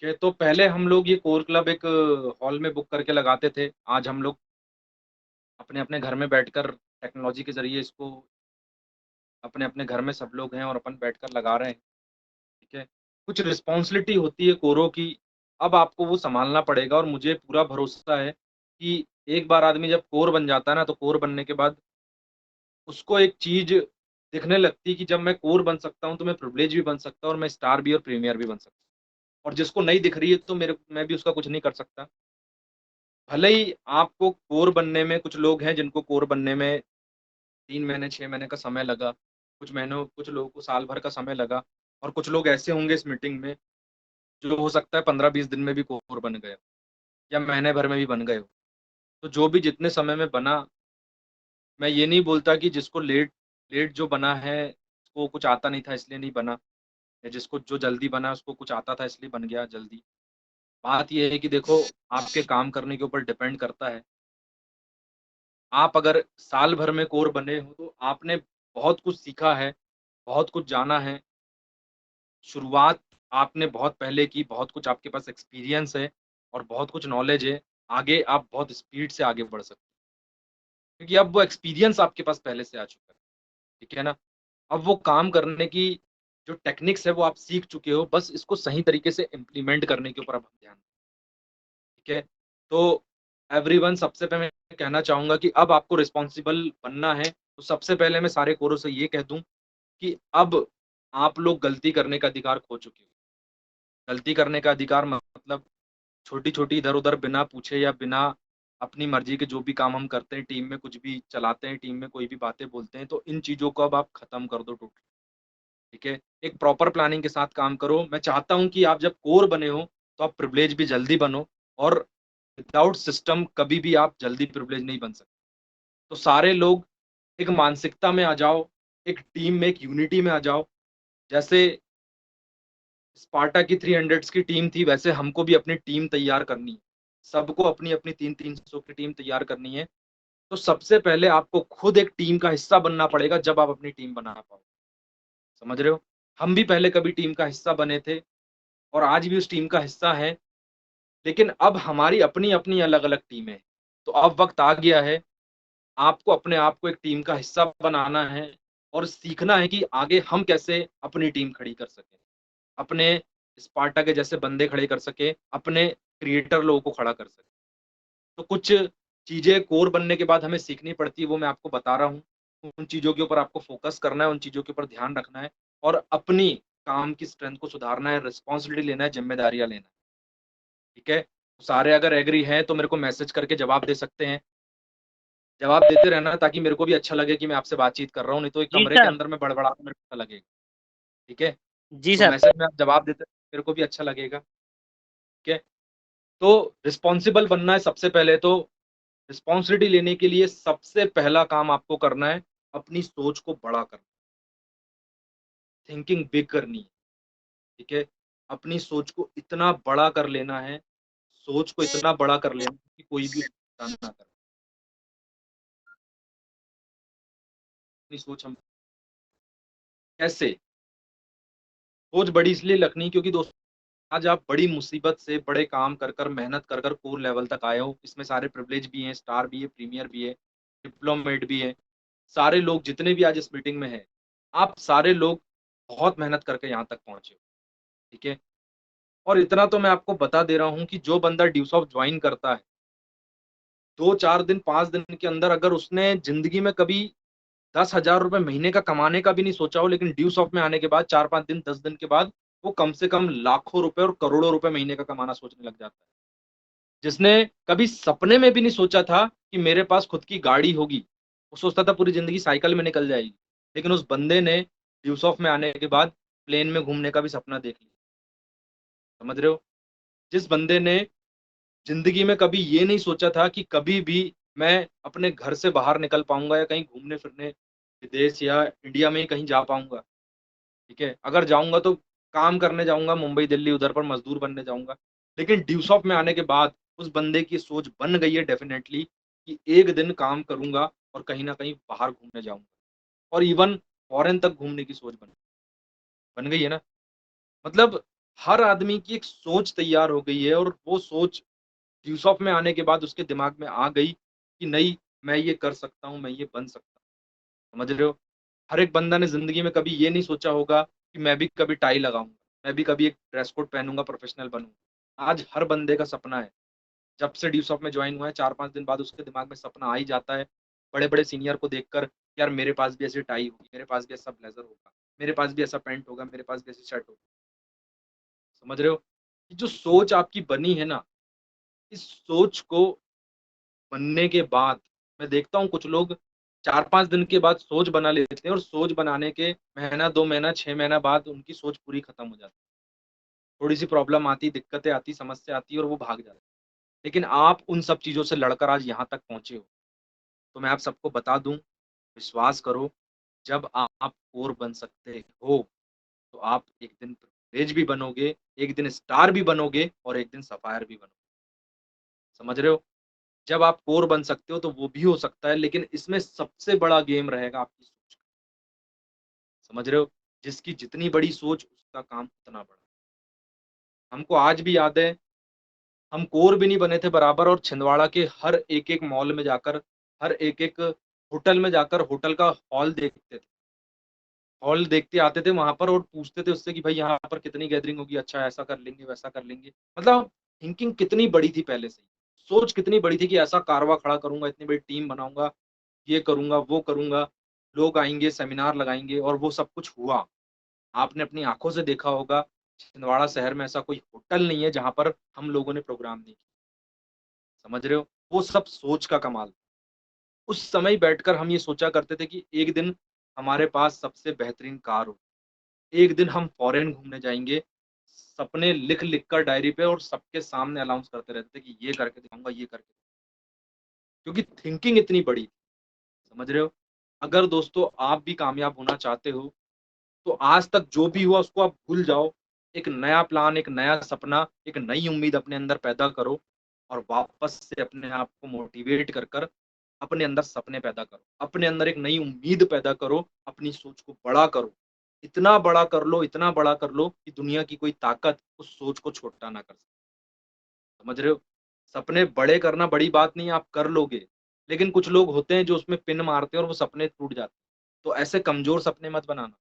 ठीक है, तो पहले हम लोग ये कोर क्लब एक हॉल में बुक करके लगाते थे। आज हम लोग अपने-अपने घर में बैठकर टेक्नोलॉजी के ज़रिए इसको अपने-अपने घर में सब लोग हैं और अपन बैठकर लगा रहे हैं, ठीक है। कुछ रिस्पॉन्सिबिलिटी होती है कोरों की, अब आपको वो सँभालना पड़ेगा और मुझे पूरा भरोसा है कि एक बार आदमी जब कोर बन जाता है ना, तो कोर बनने के बाद उसको एक चीज़ दिखने लगती है कि जब मैं कोर बन सकता हूँ, तो मैं प्रिविलेज भी बन सकता हूँ और मैं स्टार भी और प्रीमियर भी बन सकता हूँ। और जिसको नहीं दिख रही है, तो मैं भी उसका कुछ नहीं कर सकता। भले ही आपको कोर बनने में कुछ लोग हैं जिनको कोर बनने में 3 महीने, 6 महीने का समय लगा, कुछ लोगों को साल भर का समय लगा और कुछ लोग ऐसे होंगे इस मीटिंग में, जो हो सकता है 15-20 दिन में भी कोर बन गए या महीने भर में भी बन गए हो। तो जो भी जितने समय में बना, मैं ये नहीं बोलता कि जिसको लेट लेट जो बना है, उसको कुछ आता नहीं था इसलिए नहीं बना या जिसको जो जल्दी बना उसको कुछ आता था इसलिए बन गया जल्दी। बात ये है कि देखो, आपके काम करने के ऊपर डिपेंड करता है। आप अगर साल भर में कोर बने हो, तो आपने बहुत कुछ सीखा है, बहुत कुछ जाना है। शुरुआत आपने बहुत पहले की, बहुत कुछ आपके पास एक्सपीरियंस है और बहुत कुछ नॉलेज है। आगे आप बहुत स्पीड से आगे बढ़ सकते हैं, क्योंकि अब वो एक्सपीरियंस आपके पास पहले से आ चुका है, ठीक है ना? अब वो काम करने की जो टेक्निक्स है, वो आप सीख चुके हो, बस इसको सही तरीके से इम्प्लीमेंट करने के ऊपर अब ध्यान, ठीक है? तो एवरीवन, सबसे पहले मैं कहना चाहूँगा कि अब आपको रिस्पॉन्सिबल बनना है, तो सबसे पहले मैं सारे कोरों से ये कह दूँ कि अब आप लोग गलती करने का अधिकार खो चुके हो। गलती करने का अधिकार मतलब छोटी-छोटी इधर-उधर बिना पूछे या बिना अपनी मर्ज़ी के जो भी काम हम करते हैं, टीम में कुछ भी चलाते हैं, टीम में कोई भी बातें बोलते हैं, तो इन चीज़ों को अब आप खत्म कर दो टोटली, ठीक है? एक प्रॉपर प्लानिंग के साथ काम करो। मैं चाहता हूँ कि आप जब कोर बने हो, तो आप प्रिविलेज भी जल्दी बनो और विदाउट सिस्टम कभी भी आप जल्दी प्रिविलेज नहीं बन सकते। तो सारे लोग एक मानसिकता में आ जाओ, एक टीम में, एक यूनिटी में आ जाओ। जैसे स्पार्टा की 300s की टीम थी, वैसे हमको भी अपनी टीम तैयार करनी है। सबको अपनी-अपनी 3-300 की टीम तैयार करनी है। तो सबसे पहले आपको खुद एक टीम का हिस्सा बनना पड़ेगा, जब आप अपनी टीम बना पाओ। समझ रहे हो? हम भी पहले कभी टीम का हिस्सा बने थे और आज भी उस टीम का हिस्सा हैं, लेकिन अब हमारी अपनी-अपनी अलग-अलग टीमें हैं। तो अब वक़्त आ गया है, आपको अपने आप को एक टीम का हिस्सा बनाना है और सीखना है कि आगे हम कैसे अपनी टीम खड़ी कर सकें। अपने स्पार्टा के जैसे बंदे खड़े कर सके, अपने क्रिएटर लोगों को खड़ा कर सके। तो कुछ चीज़ें कोर बनने के बाद हमें सीखनी पड़ती है, वो मैं आपको बता रहा हूँ। उन चीज़ों के ऊपर आपको फ़ोकस करना है, उन चीज़ों के ऊपर ध्यान रखना है और अपनी काम की स्ट्रेंथ को सुधारना है, रिस्पॉन्सिबिलिटी लेना है, ज़िम्मेदारियाँ लेना है, ठीक है? सारे अगर एग्री हैं, तो मेरे को मैसेज करके जवाब दे सकते हैं। जवाब देते रहना ताकि मेरे को भी अच्छा लगे कि मैं आपसे बातचीत कर रहा हूँ, नहीं तो एक जी कमरे के सर। अंदर में बड़बड़ा मेरे को अच्छा लगेगा, ठीक है? जी तो सर। मैसेज में आप जवाब देते मेरे को भी अच्छा लगेगा, ठीक है? तो रिस्पॉन्सिबल बनना है सबसे पहले तो रिस्पॉन्सिबिलिटी लेने के लिए सबसे पहला काम आपको करना है, अपनी सोच को बड़ा करना, थिंकिंग बिग करनी है, ठीक है? अपनी सोच को इतना बड़ा कर लेना है, सोच को इतना बड़ा कर लेना है कि कोई भी नुकसान ना करे। अपनी सोच हम कैसे? सोच बड़ी इसलिए रखनी क्योंकि दोस्तों, आज आप बड़ी मुसीबत से बड़े काम कर मेहनत कर कोर लेवल तक आए हो। इसमें सारे प्रिविलेज भी हैं, स्टार भी है, प्रीमियर भी है, डिप्लोमेट भी है। सारे लोग जितने भी आज इस मीटिंग में हैं, आप सारे लोग बहुत मेहनत करके यहाँ तक पहुँचे हो, ठीक है? और इतना तो मैं आपको बता दे रहा हूँ कि जो बंदा ड्यूसॉफ्ट जॉइन करता है, 2-4 दिन, 5 दिन के अंदर अगर उसने ज़िंदगी में कभी ₹10,000 महीने का कमाने का भी नहीं सोचा हो, लेकिन ड्यूसॉफ्ट में आने के बाद 4-5 दिन, 10 दिन के बाद वो कम से कम लाखों रुपए और करोड़ों रुपए महीने का कमाना सोचने लग जाता है। जिसने कभी सपने में भी नहीं सोचा था कि मेरे पास खुद की गाड़ी होगी, वो सोचता था पूरी ज़िंदगी साइकिल में निकल जाएगी। लेकिन उस बंदे ने ड्यूसॉफ्ट में आने के बाद प्लेन में घूमने का भी सपना देख लिया। समझ रहे हो? जिस बंदे ने ज़िंदगी में कभी ये नहीं सोचा था कि कभी भी मैं अपने घर से बाहर निकल पाऊँगा या कहीं घूमने-फिरने विदेश या इंडिया में ही कहीं जा पाऊँगा, ठीक है? अगर जाऊँगा तो काम करने जाऊँगा मुंबई, दिल्ली उधर पर मज़दूर बनने जाऊँगा। लेकिन ड्यूसॉफ्ट में आने के बाद उस बंदे की सोच बन गई है डेफ़िनेटली कि एक दिन काम करूँगा और कहीं न कहीं बाहर घूमने जाऊँगा और इवन फ़ॉरेन तक घूमने की सोच बन बन गई है ना? मतलब हर आदमी की एक सोच तैयार हो गई है और वो सोच यूसुफ में आने के बाद उसके दिमाग में आ गई कि नहीं, मैं ये कर सकता हूँ, मैं ये बन सकता हूँ। समझ रहे हो? हर एक बंदा ने ज़िंदगी में कभी ये नहीं सोचा होगा कि मैं भी कभी टाई लगाऊँगा, मैं भी कभी एक ड्रेस कोड पहनूँगा, प्रोफेशनल बनूँगा। आज हर बंदे का सपना है। जब से ड्यूसॉफ में जॉइन हुआ है 4-5 दिन बाद उसके दिमाग में सपना आ ही जाता है, बड़े-बड़े सीनियर को देखकर, यार मेरे पास भी ऐसी टाई होगी, मेरे पास भी ऐसा ब्लेज़र होगा, मेरे पास भी ऐसा पैंट होगा, मेरे पास भी ऐसी शर्ट होगी। समझ रहे हो? ये जो सोच आपकी बनी है ना, इस सोच को बनने के बाद मैं देखता हूँ कुछ लोग 4-5 दिन के बाद सोच बना लेते हैं और सोच बनाने के महीना, 2 महीना, 6 महीना बाद उनकी सोच पूरी खत्म हो जाती है। थोड़ी-सी प्रॉब्लम आती, दिक्कतें आती, समस्या आती है और वो भाग जाते हैं। लेकिन आप उन सब चीज़ों से लड़कर आज यहाँ तक पहुँचे हो। तो मैं आप सबको बता दूँ, विश्वास करो, जब आप कोर बन सकते हो, तो आप एक दिन प्रिविलेज भी बनोगे, एक दिन स्टार भी बनोगे और एक दिन सफ़ायर भी बनोगे। समझ रहे हो? जब आप कोर बन सकते हो तो वो भी हो सकता है, लेकिन इसमें सबसे बड़ा गेम रहेगा आपकी सोच का। समझ रहे हो? जिसकी जितनी बड़ी सोच उसका काम उतना बड़ा। हमको आज भी याद है, हम कोर भी नहीं बने थे बराबर और छिंदवाड़ा के हर एक-एक मॉल में जाकर, हर एक-एक होटल में जाकर होटल का हॉल देखते थे। हॉल देखते आते थे वहाँ पर और पूछते थे उससे कि भाई यहाँ पर कितनी गैदरिंग होगी? अच्छा ऐसा कर लेंगे, वैसा कर लेंगे। मतलब थिंकिंग कितनी बड़ी थी पहले से ही। सोच कितनी बड़ी थी कि ऐसा कारवां खड़ा करूँगा, इतनी बड़ी टीम बनाऊँगा, ये करूँगा, वो करूँगा, लोग आएँगे, सेमिनार लगाएँगे और वो सब कुछ हुआ। आपने अपनी आँखों से देखा होगा, छिंदवाड़ा शहर में ऐसा कोई होटल नहीं है जहाँ पर हम लोगों ने प्रोग्राम नहीं किया। समझ रहे हो? वो सब सोच का कमाल। उस समय बैठकर हम ये सोचा करते थे कि एक दिन हमारे पास सबसे बेहतरीन कार हो। एक दिन हम फॉरेन घूमने जाएँगे, सपने लिख-लिख कर डायरी पे और सबके सामने अनाउंस करते रहते थे कि ये करके दिखाऊँगा, ये करके क्योंकि थिंकिंग इतनी बड़ी, समझ रहे हो? अगर दोस्तों आप भी कामयाब होना चाहते हो, तो आज तक जो भी हुआ उसको आप भूल जाओ। एक नया प्लान, एक नया सपना, एक नई उम्मीद अपने अंदर पैदा करो और वापस से अपने आप को मोटिवेट कर अपने अंदर सपने पैदा करो। अपने अंदर एक नई उम्मीद पैदा करो, अपनी सोच को बड़ा करो। इतना बड़ा कर लो, इतना बड़ा कर लो कि दुनिया की कोई ताकत उस सोच को छोटा ना कर सके। समझ रहे हो? सपने बड़े करना बड़ी बात नहीं है, आप कर लोगे। लेकिन कुछ लोग होते हैं जो उसमें पिन मारते हैं और वो सपने टूट जाते हैं। तो ऐसे कमज़ोर सपने मत बनाना,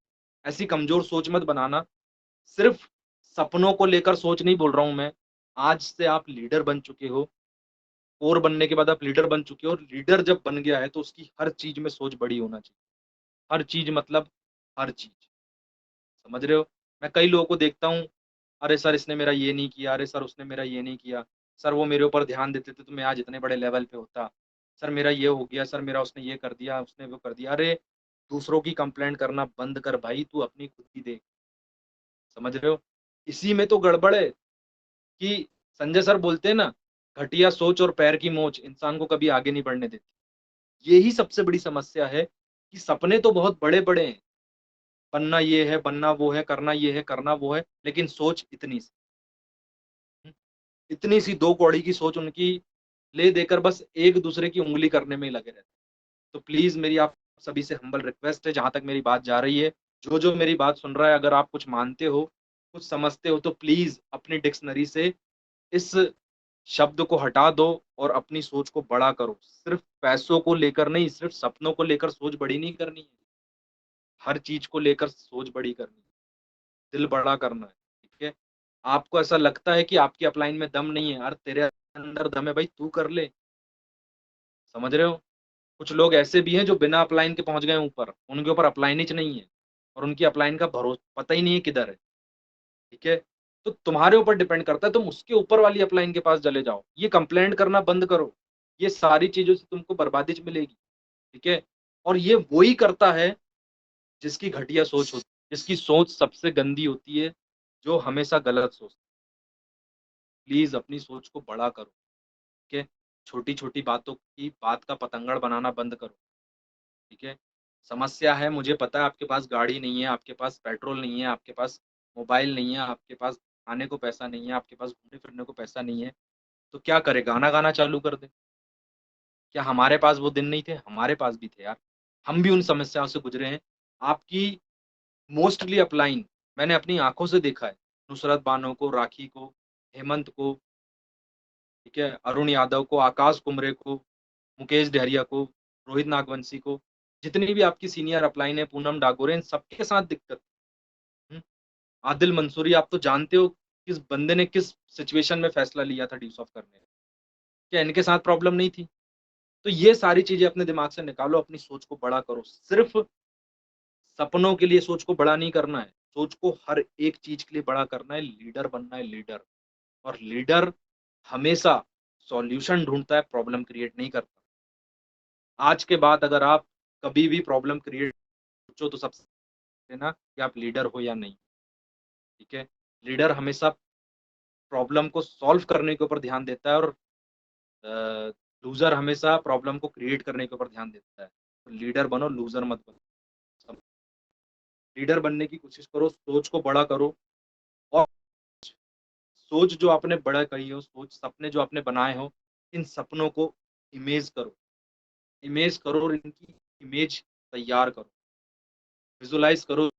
ऐसी कमज़ोर सोच मत बनाना। सिर्फ़ सपनों को लेकर सोच नहीं बोल रहा हूँ मैं। आज से आप लीडर बन चुके हो, कोर बनने के बाद आप लीडर बन चुके हो और लीडर जब बन गया है तो उसकी हर चीज़ में सोच बड़ी होना चाहिए। हर चीज़ मतलब हर चीज़। समझ रहे हो? मैं कई लोगों को देखता हूँ, अरे सर इसने मेरा ये नहीं किया, अरे सर उसने मेरा ये नहीं किया, सर वो मेरे ऊपर ध्यान देते थे तो मैं आज इतने बड़े लेवल पे होता, सर मेरा ये हो गया, सर मेरा उसने ये कर दिया, उसने वो कर दिया। अरे! दूसरों की कंप्लेंट करना बंद कर भाई, तू अपनी खुद की देख। समझ रहे हो? इसी में तो गड़बड़ है कि संजय सर बोलते हैं ना, घटिया सोच और पैर की मोच इंसान को कभी आगे नहीं बढ़ने देती। यही सबसे बड़ी समस्या है कि सपने तो बहुत बड़े-बड़े हैं, बनना ये है, बनना वो है, करना ये है, करना वो है, लेकिन सोच इतनी सी। हुँ, इतनी सी 2 कौड़ी की सोच उनकी ले देकर बस एक-दूसरे की उँगली करने में ही लगे रहते हैं। तो प्लीज़ मेरी आप सभी से हम्बल रिक्वेस्ट है जहाँ तक मेरी बात जा रही है, जो-जो मेरी बात सुन रहा है अगर आप कुछ मानते हो, कुछ समझते हो तो प्लीज़ अपनी डिक्शनरी से इस शब्द को हटा दो और अपनी सोच को बड़ा करो। सिर्फ़ पैसों को लेकर नहीं, सिर्फ़ सपनों को लेकर सोच बड़ी नहीं करनी है। हर चीज़ को लेकर सोच बड़ी करनी है, दिल बड़ा करना है, ठीक है? आपको ऐसा लगता है कि आपकी अपलाइन में दम नहीं है, अरे तेरे अंदर दम है भाई तू कर ले, समझ रहे हो? कुछ लोग ऐसे भी हैं जो बिना अपलाइन के पहुँच गए हैं ऊपर, उनके ऊपर अपलाइनिच नहीं है और उनकी अपलाइन का पता ही नहीं है किधर है, ठीक है? तो तुम्हारे ऊपर डिपेंड करता है, तुम उसके ऊपर वाली अपलाइन के पास चले जाओ। ये कंप्लेंट करना बंद करो, ये सारी चीज़ों से तुमको बर्बादी मिलेगी, ठीक है? और ये वो ही करता है जिसकी घटिया सोच होती है, जिसकी सोच सबसे गंदी होती है, जो हमेशा गलत सोचता है। प्लीज़ अपनी सोच को बड़ा करो, ठीक है? छोटी-छोटी बातों की बात का पतंगड़ बनाना बंद करो, ठीक है? समस्या है मुझे पता है आपके पास गाड़ी नहीं है, आपके पास पेट्रोल नहीं है, आपके पास मोबाइल नहीं है, आपके पास खाने को पैसा नहीं है, आपके पास घूमने-फिरने को पैसा नहीं है, तो क्या करें गाना गाना चालू कर दें? क्या हमारे पास वो दिन नहीं थे? हमारे पास भी थे यार। हम भी उन समस्याओं से गुज़रे हैं। आपकी मोस्टली अपलाइन मैंने अपनी आँखों से देखा है। नुसरत बानो को, राखी को, हेमंत को, ठीक है, अरुण यादव को, आकाश कुमरे को, मुकेश डहरिया को, रोहित नागवंशी को, जितनी भी आपकी सीनियर अपलाइन है, पूनम डागोरे, इन सबके साथ दिक्कत। हुँ, आदिल मंसूरी, आप तो जानते हो किस बंदे ने किस सिचुएशन में फैसला लिया था ड्यूस ऑफ करने का। क्या इनके साथ प्रॉब्लम नहीं थी? तो ये सारी चीज़ें अपने दिमाग से निकालो, अपनी सोच को बड़ा करो। सिर्फ़ सपनों के लिए सोच को बड़ा नहीं करना है, सोच को हर एक चीज़ के लिए बड़ा करना है, लीडर बनना है लीडर। और लीडर हमेशा सॉल्यूशन ढूँढता है, प्रॉब्लम क्रिएट नहीं करता। आज के बाद अगर आप कभी भी प्रॉब्लम क्रिएट सोचो तो सबसे ना कि आप लीडर हो या नहीं, ठीक है? लीडर हमेशा प्रॉब्लम को सॉल्व करने के ऊपर ध्यान देता है और अ, लूज़र हमेशा प्रॉब्लम को क्रिएट करने के ऊपर ध्यान देता है। तो लीडर बनो, लूज़र मत बनो। सब लीडर बनने की कोशिश करो, सोच को बड़ा करो और सोच जो आपने बड़ा करी हो, सोच सपने जो आपने बनाए हो, इन सपनों को इमेज करो। इमेज करो और इनकी इमेज तैयार करो, विज़ुअलाइज़ करो।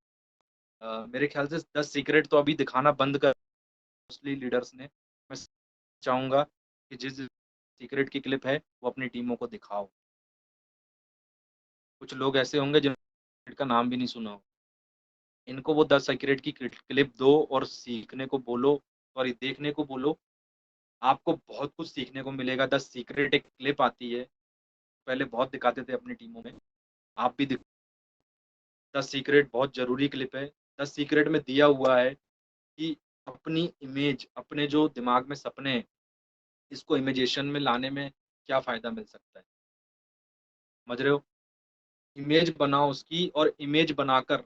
मेरे ख्याल से 10 सीक्रेट तो अभी दिखाना बंद कर मोस्टली लीडर्स ने। मैं चाहूँगा कि जिस सीक्रेट की क्लिप है, वो अपनी टीमों को दिखाओ। कुछ लोग ऐसे होंगे जिन का नाम भी नहीं सुना हो। इनको वो 10 सीक्रेट की क्लिप दो और सीखने को बोलो, सॉरी देखने को बोलो। आपको बहुत कुछ सीखने को मिलेगा। 10 सीक्रेट एक क्लिप आती है, पहले बहुत दिखाते थे अपनी टीमों में। आप भी दिख 10 सीक्रेट बहुत ज़रूरी क्लिप है। 10 सीक्रेट में दिया हुआ है कि अपनी इमेज, अपने जो दिमाग में सपने हैं, इसको इमेजिनेशन में लाने में क्या फ़ायदा मिल सकता है। समझ रहे हो? इमेज बनाओ उसकी और इमेज बनाकर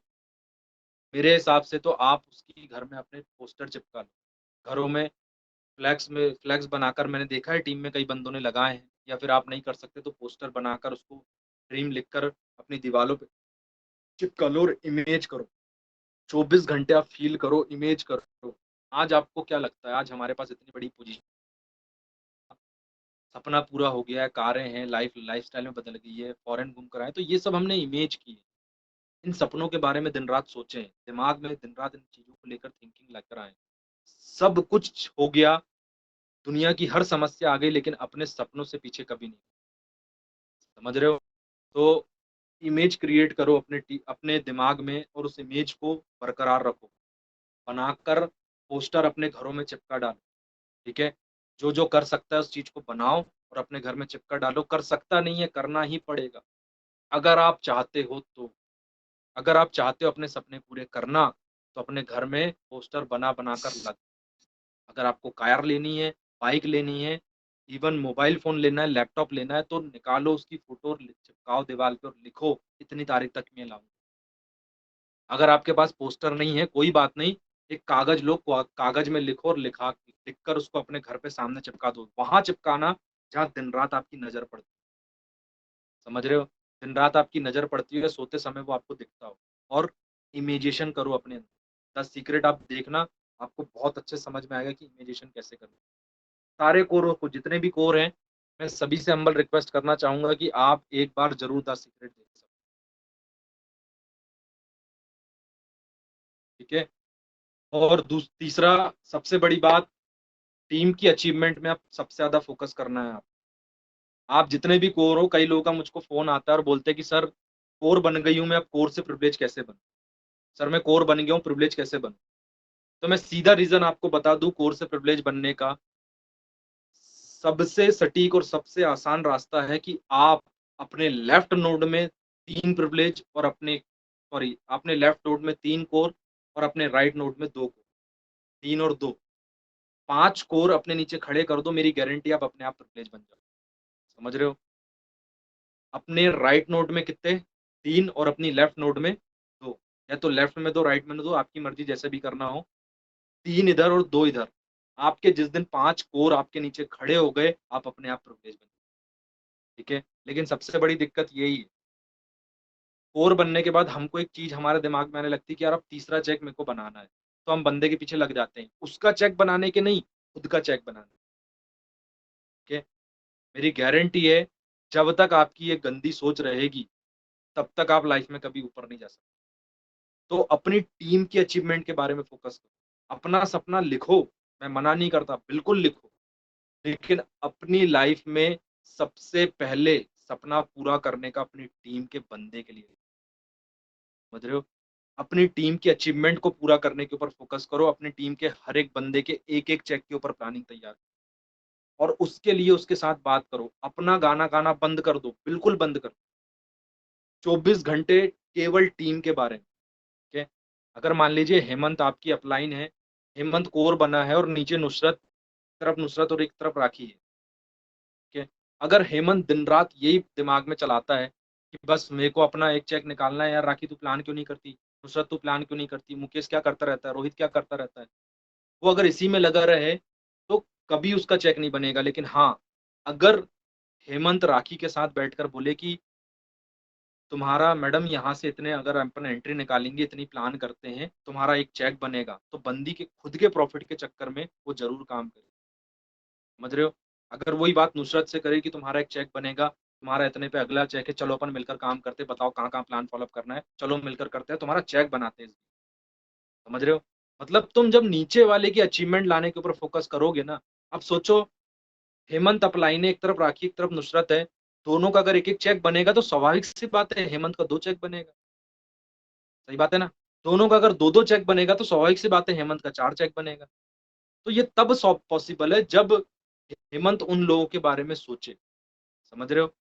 मेरे हिसाब से तो आप उसकी घर में अपने पोस्टर चिपका लो। घरों में फ्लैग्स बनाकर मैंने देखा है टीम में कई बंदों ने लगाए हैं या फिर आप नहीं कर सकते तो पोस्टर बनाकर उसको ड्रीम लिखकर अपनी दीवालों पे चिपका लो और इमेज करो। 24 घंटे आप फ़ील करो, इमेज करो। आज आपको क्या लगता है आज हमारे पास इतनी बड़ी पोज़ीशन, सपना पूरा हो गया है, कारें हैं, लाइफ़स्टाइल में बदल गई है, फ़ॉरेन घूम कर आए, तो ये सब हमने इमेज की है। इन सपनों के बारे में दिन-रात सोचें, दिमाग में दिन-रात इन चीज़ों को लेकर थिंकिंग लेकर आएँ। सब कुछ हो गया, दुनिया की हर समस्या आ गई लेकिन अपने सपनों से पीछे कभी नहीं। समझ रहे हो? तो इमेज क्रिएट करो अपने दिमाग में और उस इमेज को बरकरार रखो। बनाकर पोस्टर अपने घरों में चिपका डालो, ठीक है? जो-जो कर सकता है उस चीज़ को बनाओ और अपने घर में चिपका डालो। कर सकता नहीं है, करना ही पड़ेगा। अगर आप चाहते हो तो। अगर आप चाहते हो अपने सपने पूरे करना, तो अपने घर में पोस्टर बना-बना कर लग अगर आपको कार लेनी है, बाइक लेनी है, इवन मोबाइल फ़ोन लेना है, लैपटॉप लेना है, तो निकालो उसकी फ़ोटो और चिपकाओ दीवार पे और लिखो, इतनी तारीख तक मैं लाऊँगा। अगर आपके पास पोस्टर नहीं है, कोई बात नहीं, एक कागज़ लो, कागज़ में लिखो और लिखकर उसको अपने घर पे सामने चिपका दो। वहाँ चिपकाना, जहाँ दिन-रात आपकी नज़र पड़ती है। समझ रहे हो? दिन-रात आपकी नज़र पड़ती है, सोते समय वो आपको दिखता हो और इमेजिनेशन करो अपने अंदर। 10 सीक्रेट आप देखना, आपको बहुत अच्छे समझ में आएगा कि इमेजिनेशन कैसे करना है। सारे कोरों को जितने भी कोर हैं, मैं सभी से हम्बल रिक्वेस्ट करना चाहूँगा कि आप एक बार ज़रूर द सीक्रेट देख सकते, ठीक है? और तीसरा सबसे बड़ी बात, टीम की अचीवमेंट में आप सबसे ज़्यादा फ़ोकस करना है आप। आप जितने भी कोर हो, कई लोगों का मुझको फ़ोन आता है और बोलते हैं कि सर कोर बन गई हूँ मैं, अब कोर से प्रिविलेज कैसे बनूँ? सर मैं कोर बन गया हूँ, प्रिविलेज कैसे बनूँ? तो मैं सीधा रीज़न आपको बता दूँ कोर से प्रिविलेज बनने का, सबसे सटीक और सबसे आसान रास्ता है कि आप अपने लेफ्ट नोड में 3 प्रिविलेज और अपने लेफ्ट नोड में 3 कोर और अपने राइट नोड में 2 कोर, 3 और 2, 5 कोर अपने नीचे खड़े कर दो, मेरी गारंटी आप अपने आप प्रिविलेज बन जाओ। समझ रहे हो? अपने राइट नोड में कितने? 3 और अपनी लेफ्ट नोड में 2, या तो लेफ्ट में 2, राइट में 2, आपकी मर्ज़ी जैसे भी करना हो। 3 इधर और 2 इधर। आपके जिस दिन 5 कोर आपके नीचे खड़े हो गए, आप अपने आप प्रिविलेज बन गए, ठीक है? लेकिन सबसे बड़ी दिक्कत यही है, कोर बनने के बाद हमको एक चीज़ हमारे दिमाग में आने लगती है कि यार अब तीसरा चेक मेरे को बनाना है। तो हम बंदे के पीछे लग जाते हैं। उसका चेक बनाने के नहीं, खुद का चेक बनाने, ठीक है? मेरी गारंटी है, जब तक आपकी ये गंदी सोच रहेगी, तब तक आप लाइफ़ में कभी ऊपर नहीं जा सकते। तो अपनी टीम की अचीवमेंट के बारे में फ़ोकस करो। अपना सपना लिखो, मैं मना नहीं करता, बिल्कुल लिखो, लेकिन अपनी लाइफ में सबसे पहले सपना पूरा करने का अपनी टीम के बंदे के लिए, समझ रहे हो? अपनी टीम की अचीवमेंट को पूरा करने के ऊपर फ़ोकस करो, अपनी टीम के हर एक बंदे के एक-एक चेक के ऊपर प्लानिंग तैयार और उसके लिए उसके साथ बात करो। अपना गाना गाना बंद कर दो, बिल्कुल बंद कर दो। 24 घंटे केवल टीम के बारे में, ठीक है? अगर मान लीजिए हेमंत आपकी अपलाइन है, हेमंत कोर बना है और नीचे नुसरत, एक तरफ नुसरत और एक तरफ राखी है, ठीक है? अगर हेमंत दिन-रात यही दिमाग में चलाता है कि बस मेरे को अपना एक चेक निकालना है, यार राखी तू प्लान क्यों नहीं करती? नुसरत तू प्लान क्यों नहीं करती? मुकेश क्या करता रहता है? रोहित क्या करता रहता है? वो अगर इसी में लगा रहे, तो कभी उसका चेक नहीं बनेगा। लेकिन हाँ, अगर हेमंत राखी के साथ बैठकर बोले कि तुम्हारा मैडम यहाँ से इतने अगर अपन एंट्री निकालेंगे, इतनी प्लान करते हैं, तुम्हारा एक चेक बनेगा, तो बंदी के खुद के प्रॉफिट के चक्कर में वो ज़रूर काम करे, समझ रहे हो? अगर वही बात नुसरत से करे कि तुम्हारा एक चेक बनेगा, तुम्हारा इतने पे अगला चेक है, चलो अपन मिलकर काम करते हैं, बताओ कहाँ-कहाँ प्लान फ़ॉलो अप करना है, चलो मिलकर करते हैं, तुम्हारा चेक बनाते हैं, समझ रहे हो? मतलब तुम जब नीचे वाले की अचीवमेंट लाने के ऊपर फ़ोकस करोगे ना, अब सोचो हेमंत अपलाइन है, एक तरफ राखी, एक तरफ नुसरत है, दोनों का अगर एक-एक चेक बनेगा तो स्वाभाविक सी बात है हेमंत का 2 चेक बनेगा, सही बात है ना? दोनों का अगर 2-2 चेक बनेगा तो स्वाभाविक सी बात है हेमंत का 4 चेक बनेगा। तो ये तब सॉ पॉसिबल है जब हेमंत उन लोगों के बारे में सोचे, समझ रहे हो?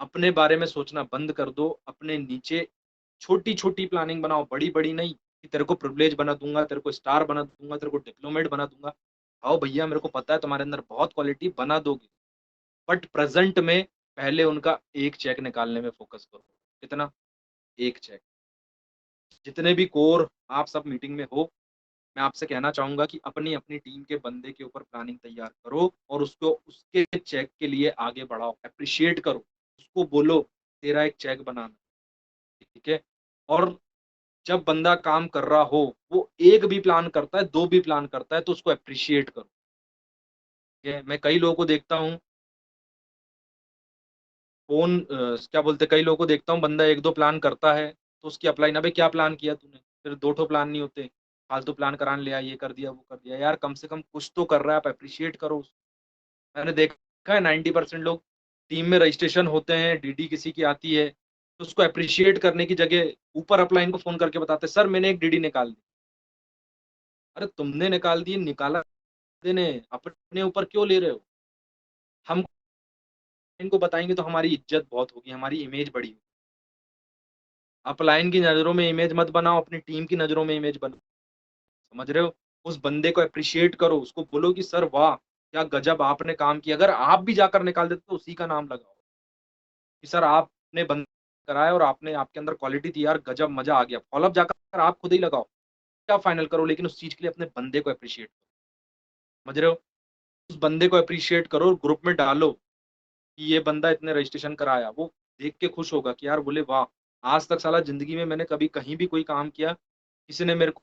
अपने बारे में सोचना बंद कर दो, अपने नीचे छोटी-छोटी प्लानिंग बनाओ, बड़ी-बड़ी नहीं कि तेरे को प्रिविलेज बना दूँगा, तेरे को स्टार बना दूँगा, तेरे को डिप्लोमेट बना दूँगा। आओ भैया मेरे को पता है तुम्हारे अंदर बहुत क्वालिटी बना दोगे, बट प्रेज़ेंट में पहले उनका 1 चेक निकालने में फ़ोकस करो। कितना? 1 चेक। जितने भी कोर आप सब मीटिंग में हो, मैं आपसे कहना चाहूँगा कि अपनी-अपनी टीम के बंदे के ऊपर प्लानिंग तैयार करो और उसको उसके चेक के लिए आगे बढ़ाओ, एप्रिशिएट करो। उसको बोलो तेरा एक चेक बनाना, ठीक है? और जब बंदा काम कर रहा हो, वो 1 भी प्लान करता है, 2 भी प्लान करता है तो उसको एप्रिशिएट करो, ठीक है? मैं कई लोगों को देखता हूँ क्या बोलते हैं कई लोगों को देखता हूँ बंदा 1-2 प्लान करता है, तो उसकी अपलाइन अबे क्या प्लान किया तूने? तेरे 2 ठो प्लान नहीं होते, फालतू प्लान कराने ले आया, ये कर दिया, वो कर दिया। यार कम से कम कुछ तो कर रहा है, आप एप्रिशिएट करो उसको। मैंने देखा है 90% लोग टीम में रजिस्ट्रेशन होते हैं, डीडी किसी की आती है, तो उसको एप्रिशिएट करने की जगह ऊपर अपलाइन को फ़ोन करके बताते हैं, "सर मैंने एक डीडी निकाल दी।" अरे तुमने निकाल दी, निकाला देने, अपने ऊपर क्यों ले रहे हो? हम इनको बताएँगे तो हमारी इज़्ज़त बहुत होगी, हमारी इमेज बढ़ी। अपलाइन की नज़रों में इमेज मत बनाओ, अपनी टीम की नज़रों में इमेज बनाओ, समझ रहे हो? उस बंदे को एप्रिशिएट करो, उसको बोलो कि सर वाह! क्या गज़ब आपने काम किया। अगर आप भी जाकर निकाल देते तो उसी का नाम लगाओ, कि सर आपने बंद कराया और आपने आपके अंदर क्वालिटी थी यार गज़ब मज़ा आ गया। फ़ॉलो अप जाकर आप खुद ही लगाओ, क्या फाइनल करो लेकिन उस चीज़ के लिए अपने बंदे को एप्रिशिएट करो, समझ रहे हो? उस बंदे को एप्रिशिएट करो, ग्रुप में डालो कि ये बंदा इतने रजिस्ट्रेशन कराया, वो देख के खुश होगा कि यार बोले वाह! आज तक साला ज़िंदगी में मैंने कभी कहीं भी कोई काम किया, किसी ने मेरे को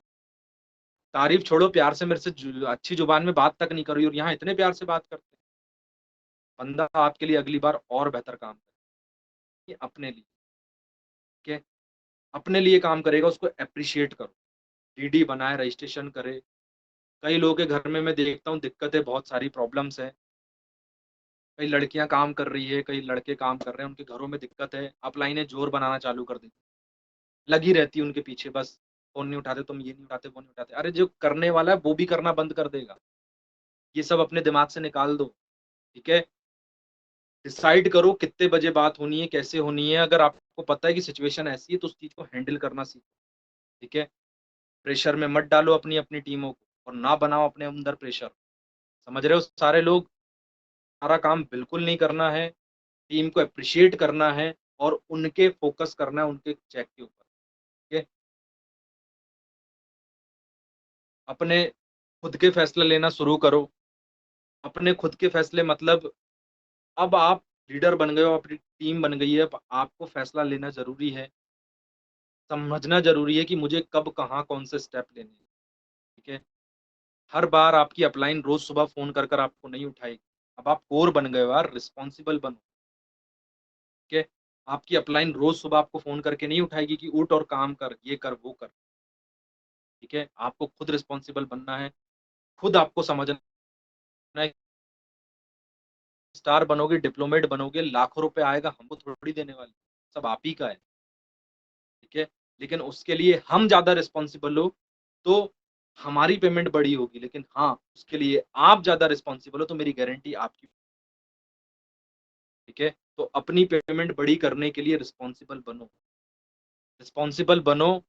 तारीफ़ छोड़ो प्यार से मेरे से अच्छी ज़ुबान में बात तक नहीं करी और यहाँ इतने प्यार से बात करते हैं। बंदा आपके लिए अगली बार और बेहतर काम करेगा, अपने लिए, ठीक है? अपने लिए काम करेगा, उसको एप्रिशिएट करो। डीडी बनाए, रजिस्ट्रेशन करे। कई लोगों के घर में मैं देखता हूँ दिक्कतें बहुत सारी प्रॉब्लम्स हैं। कई लड़कियाँ काम कर रही है, कई लड़के काम कर रहे हैं, उनके घरों में दिक्कत है, अपलाइनें ज़ोर बनाना चालू कर दी। लगी रहती है उनके पीछे बस, फ़ोन नहीं उठाते, तुम ये नहीं उठाते, वो नहीं उठाते। अरे जो करने वाला है वो भी करना बंद कर देगा। ये सब अपने दिमाग से निकाल दो, ठीक है? डिसाइड करो कितने बजे बात होनी है, कैसे होनी है। अगर आपको पता है कि सिचुएशन ऐसी है तो उस चीज़ को हैंडल करना सीखो, ठीक है? प्रेशर में मत डालो अपनी-अपनी टीमों को और ना बनाओ अपने अंदर प्रेशर। समझ रहे हो? सारे लोग सारा काम बिल्कुल नहीं करना है, टीम को एप्रिशिएट करना है और उनके फ़ोकस करना है उनके चेक के ऊपर, ठीक है? अपने खुद के फैसले लेना शुरू करो। अपने खुद के फैसले मतलब अब आप लीडर बन गए हो, अपनी टीम बन गई है, अब आपको फैसला लेना ज़रूरी है। समझना ज़रूरी है कि मुझे कब, कहाँ, कौन से स्टेप लेने हैं, ठीक है? हर बार आपकी अपलाइन रोज़ सुबह फ़ोन कर आपको नहीं उठाएगी। अब आप कोर बन गए हो यार, रिस्पॉन्सिबल बनो, ठीक है? आपकी अपलाइन रोज़ सुबह आपको फ़ोन करके नहीं उठाएगी कि उठ और काम कर, ये कर, वो कर, ठीक है? आपको खुद रिस्पॉन्सिबल बनना है, खुद आपको समझना है, स्टार बनोगे, डिप्लोमेट बनोगे, लाखों रुपए आएगा, हमको थोड़ी देने वाले, सब आप ही का है, ठीक है? लेकिन उसके लिए हम ज़्यादा रिस्पॉन्सिबल हो, तो हमारी पेमेंट बड़ी होगी, लेकिन हाँ, उसके लिए आप ज़्यादा रिस्पॉन्सिबल हो, तो मेरी गारंटी आपकी, ठीक है? तो अपनी पेमेंट बड़ी करने के लिए रिस्पॉन्सिबल बनो,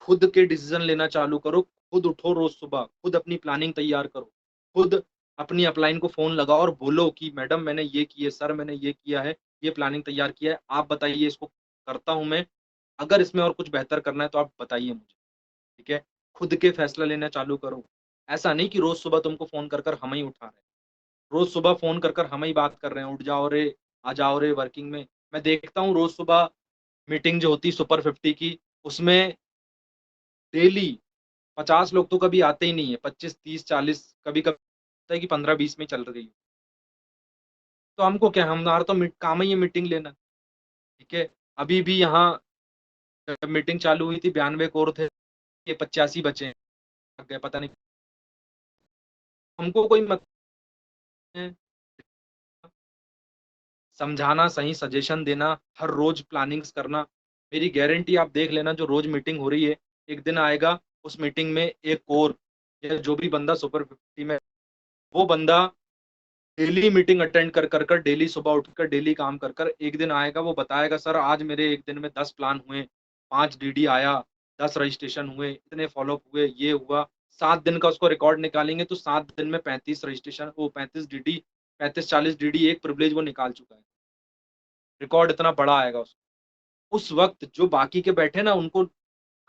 खुद के डिसीज़न लेना चालू करो, खुद उठो रोज़ सुबह, खुद अपनी प्लानिंग तैयार करो, खुद अपनी अपलाइन को फ़ोन लगाओ और बोलो कि मैडम मैंने ये की है, सर मैंने ये किया है, ये प्लानिंग तैयार किया है, आप बताइए इसको करता हूँ मैं, अगर इसमें और कुछ बेहतर करना है तो आप बताइए मुझे, ठीक है? खुद के फैसला लेना चालू करो। ऐसा नहीं कि रोज़ सुबह तुमको फ़ोन कर हम ही उठा रहे हैं। रोज़ सुबह फ़ोन कर हम ही बात कर रहे हैं, उठ जाओ रे, आ जाओ रे वर्किंग में। मैं देखता हूँ रोज़ सुबह मीटिंग जो होती है सुपर 50 की, उसमें डेली 50 लोग तो कभी आते ही नहीं है, 25, 30, 40 कभी-कभी होता है कि 15-20 में चल रही है। तो हमको क्या, हमारा तो काम ही है मीटिंग लेना, ठीक है? अभी भी यहाँ मीटिंग चालू हुई थी, 92 कोर थे, ये 85 बचे हैं, भाग गए पता नहीं, हमको कोई मत है समझाना, सही सजेशन देना, हर रोज़ प्लानिंग्स करना। मेरी गारंटी आप देख लेना, जो रोज़ मीटिंग हो रही है, एक दिन आएगा उस मीटिंग में एक कोर या जो भी बंदा सुपर 50 में, वो बंदा डेली मीटिंग अटेंड कर डेली सुबह उठकर डेली काम कर एक दिन आएगा, वो बताएगा सर आज मेरे एक दिन में 10 प्लान हुए, 5 डीडी आया, 10 रजिस्ट्रेशन हुए, इतने फॉलोअप हुए, ये हुआ। 7 दिन का उसको रिकॉर्ड निकालेंगे तो 7 दिन में 35 रजिस्ट्रेशन, वो 35 डीडी, 35-40 डीडी एक प्रिविलेज वो निकाल चुका है। रिकॉर्ड इतना बड़ा आएगा उसको। उस वक़्त जो बाकी के बैठे ना, उनको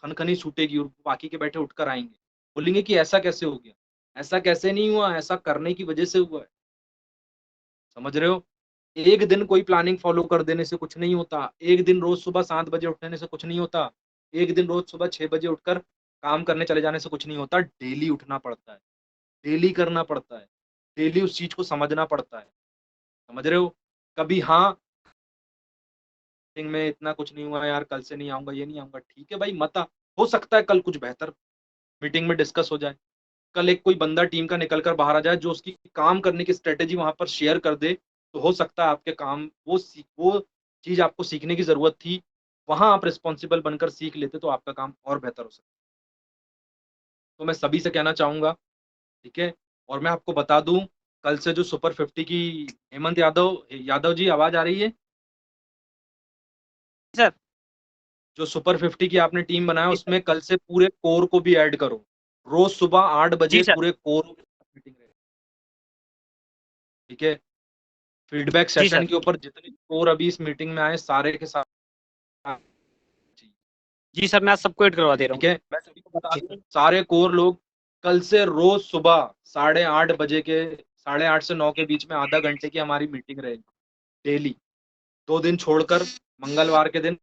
खनखनी छूटेगी और बाकी के बैठे उठकर आएँगे। बोलेंगे कि ऐसा कैसे हो गया? ऐसा कैसे नहीं हुआ, ऐसा करने की वजह से हुआ है। समझ रहे हो? एक दिन कोई प्लानिंग फ़ॉलो कर देने से कुछ नहीं होता। एक दिन रोज़ सुबह 7 बजे उठने से कुछ नहीं होता। एक दिन रोज़ सुबह 6 बजे उठकर काम करने चले जाने से कुछ नहीं होता। डेली उठना पड़ता है, डेली करना पड़ता है, डेली उस चीज़ को समझना पड़ता है। समझ रहे हो? कभी हाँ, मीटिंग में इतना कुछ नहीं हुआ यार, कल से नहीं आऊँगा, ये नहीं आऊँगा। ठीक है भाई, मत आ। हो सकता है कल कुछ बेहतर मीटिंग में डिस्कस हो जाए। कल एक कोई बंदा टीम का निकल कर बाहर आ जाए, जो उसकी काम करने की स्ट्रैटेजी वहाँ पर शेयर कर दे, तो हो सकता है आपके काम वो चीज़ आपको सीखने की ज़रूरत थी, वहाँ आप रिस्पॉन्सिबल बनकर सीख लेते तो आपका काम और बेहतर हो सकता। तो मैं सभी से कहना चाहूँगा, ठीक है? और मैं आपको बता दूँ, कल से जो सुपर 50 की हेमंत यादव यादव जी आवाज़ आ रही है? सर। जो सुपर 50 की आपने टीम बनाया, जी सर। उसमें कल से पूरे कोर को भी ऐड करो। रोज़ सुबह 8 जी बजे सर। पूरे कोर मीटिंग रहे, ठीक है? फीडबैक जी सेशन सर। के ऊपर जितने स्कोर अभी इस मीटिंग में आए सारे के सारे जी, जी सर, मैं आज सबको ऐड करवा दे रहा ठीक हूँ। है? मैं सभी को बता जी सर। दूँ, सारे कोर लोग कल से रोज़ सुबह 8:30 बजे के 8:30 से 9 के बीच में आधा घंटे की हमारी मीटिंग रहेगी, डेली। 2 दिन छोड़कर मंगलवार के दिन